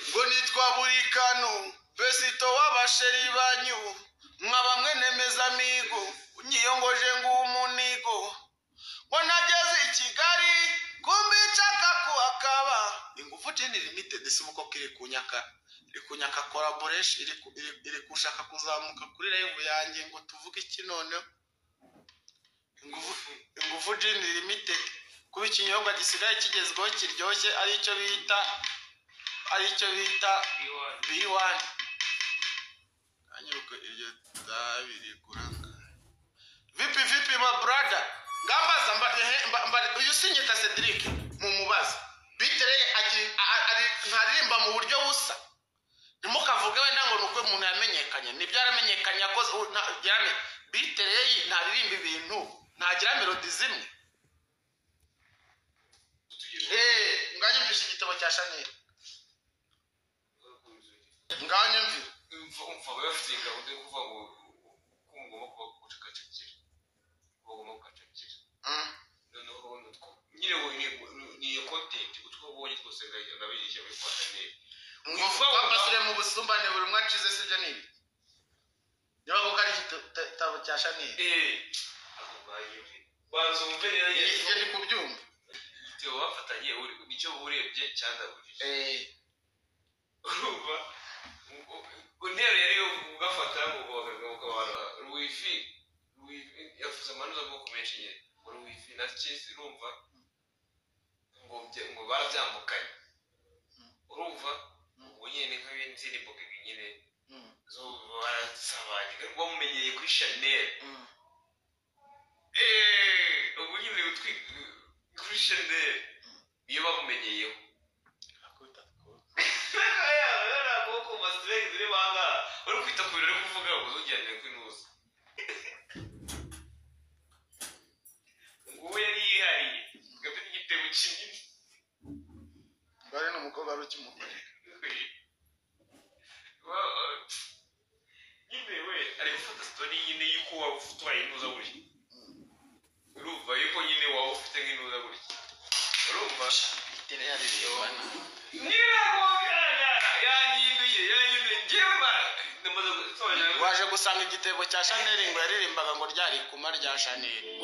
ngo nitwa Burikano besito w'abasheri banyu mwaba mwenemeza amigo unyiyongoje ng'umunigo ngo nageze i Kigali kumbichaka kuakaba Ingufu Gin Limited simuko kiri kunyaka collaboration iri kushaka kuzamuka kuri live yanjye ngo tuvuge iki none Ingufu Gin Limited kuba ikinyobwa gisigaye kigezweho kiryoshye ari cyo bita B1 anyuko iryo dabiri kuranga vipi my brother ngambaza mba uyu sinyita Cedric mu mubaza bitere ari ntaririmba mu buryo busa nimukavuge wenda ngo nuko umuntu yamenyekanye nibyo yaramenyekanye yakoze yani bitere ntaririmba ibintu ntagira melody zimwe nganyumvisha igitabo cya Chanel nganyumvira umva bafite gahunda yo kuvuga ngo kungoma kucakacakira kugoma kucakacira noneho nyine ni content utwobonye twose ngabije bifata neza ngo basire mu busumbane buri mwacize sibyo nibi yaba ko kari igitabo cya Chanel banzo umve neza ibyo ndi kubyumva Theo bafatanye nicyo urebye cyandabuje urumva untera yari yo ugafata ngo bakagabana Louis yafuza amanuza bwo kumenshye Louis na Chase urumva ngo barabyambukanye urumva ubwo nyine nk'abindi boke nyine zo barasabanye ngo bamumenyeye kuri Chanel ubwo nyine kuri Chanel niyo bamumenyeyeho uri kwita ku bintu uri kuvuga ngo uzujyane kwinuza ngo yari yihariye gafite igitebo kinini bari n'umukobwa ari ukimukora nyine we ari gufata story nyine y'uko waba utwaye inuza buri urumva yuko nyine waba ufite nk'inuza buri urumva bitere yaririmbana waje gusanga igitebo cya Chanel ngo yaririmbaga ngo ryari kuma rya Chanel